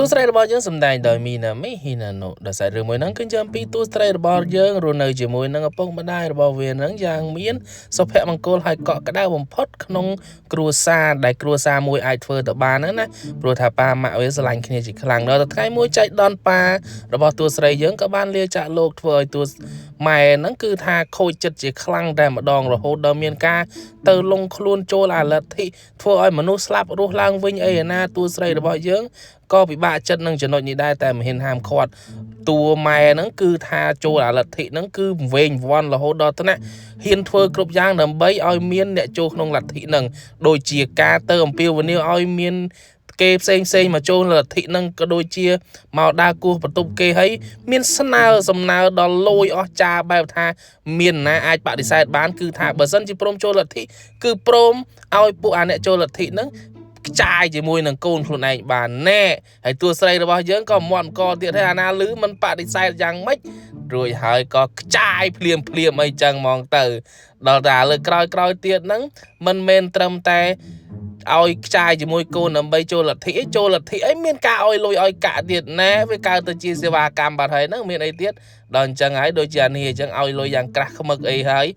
ទូស្រីរបស់យើងសម្ដែងដោយមីណាមីហ៊ីណាណូដែលសាររឿងមួយហ្នឹងគឺចាំពីទូស្រីរបស់យើងរស់នៅជាមួយនឹងឪពុកម្ដាយរបស់វាហ្នឹងយ៉ាងមានសុភមង្គលហើយកក់ក្ដៅបំផុតក្នុងគ្រួសារដែលគ្រួសារមួយអាចធ្វើទៅបានហ្នឹងណាព្រោះថាប៉ាម៉ាក់វាស្រឡាញ់គ្នាជាខ្លាំងដល់ថ្ងៃមួយចៃដន្យប៉ារបស់ទូស្រីយើងក៏បានលាចាកលោកធ្វើឲ្យទូម៉ែហ្នឹងគឺថាខូចចិត្តជាខ្លាំងតែម្ដងរហូតដល់មានការទៅលងខ្លួនចូលអាលទ្ធិធ្វើឲ្យមនុស្សស្លាប់រស់ឡើងវិញអីណាទូស្រីរបស់យើងក៏ពិបាកចិត្តនឹងចំណុចនេះដែរតែមិនហ៊ានហាមឃាត់តួម៉ែហ្នឹងគឺថាចូលអាលទ្ធិហ្នឹងគឺវែងវាន់រហូតដល់ថ្នាក់ហ៊ានធ្វើគ្រប់យ៉ាងដើម្បីឲ្យមានអ្នកចូលក្នុងលទ្ធិហ្នឹងដូចជាការទៅអំពាវនាវឲ្យមានគេផ្សេងមកចូលលទ្ធិហ្នឹងក៏ដូចជាមកដើរគោះបន្ទប់គេហើយមានស្នើសំណើដល់លយអស់ចាបែបថាមានណាអាចបដិសេធបានគឺថាបើសិនជាព្រមចូលលទ្ធិគឺព្រមឲ្យពួកអាអ្នកចូលលទ្ធិហ្នឹងខ្ចាយជាមួយនឹងកូនខ្លួនឯងបានណែហើយតួស្រីរបស់យើងក៏មាត់កទៀតហើយអាណាលឺមិនបដិសេធយ៉ាងម៉េចរួចហើយក៏ខ្ចាយភ្លាមអីចឹងហ្មងទៅដល់តែលើក្រោយទៀតហ្នឹងមិនមែនត្រឹមតែឲ្យខ្ចាយជាមួយកូនដើម្បីចូលលទ្ធិអីមានការឲ្យលុយឲ្យកាក់ទៀតណែវាកើតទៅជាសេវាកម្មបាត់ហើយហ្នឹងមានអីទៀតដល់អញ្ចឹងហើយដូចជាអានេះអញ្ចឹងឲ្យលុយយ៉ាងក្រាស់ខ្មឹកអីហើយ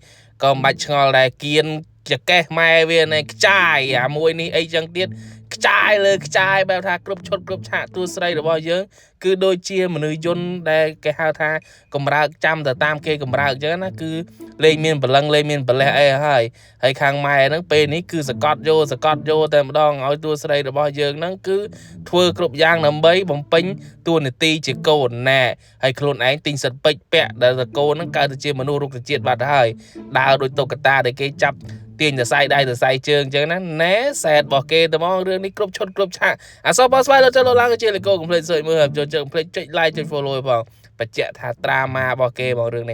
ក៏មិនបាច់ឆ្ងល់ដែរគៀនចកេះម៉ែវាណែខ្ចាយអាមួយនេះអីចឹងទៀតខ្ចាយលើខ្ចាយបែបថាគ្រប់ឈុតគ្រប់ឆាកតួស្រីរបស់យើងគឺដូចជាមនុស្សយន្តដែលគេហៅថាកំរើកចាំទៅតាមគេកំរើកចឹងណាគឺលេងមានបលឹងលេងមានបលេះអីហើយខាងម៉ែហ្នឹងពេលនេះគឺសកត់យោតែម្ដងឲ្យតួស្រីរបស់យើងហ្នឹងគឺធ្វើគ្រប់យ៉ាងដើម្បីបំពេញតួនាទីជាកូនណែហើយខ្លួនឯងទិញសិតពេជ្រពាក់ដែលកូនហ្នឹងកើតទៅជាមនុស្សរុក្ខជាតិបាត់ហើយដើរដូចតុក្កតាដែលគេចាប់ទាញទៅសៃដៃទៅសៃជើងអញ្ចឹងណាណែសែតរបស់គេទៅមករឿងនេះគ្រប់ឈុតគ្រប់ឆាកអសបស្វាយលោកចូលឡើងជាលេខកុំភ្លេចសើចមើលចូលជើងភ្លេចចុច like ចុច follow ផងបញ្ជាក់ថាត្រាម៉ារបស់គេមករឿងនេះ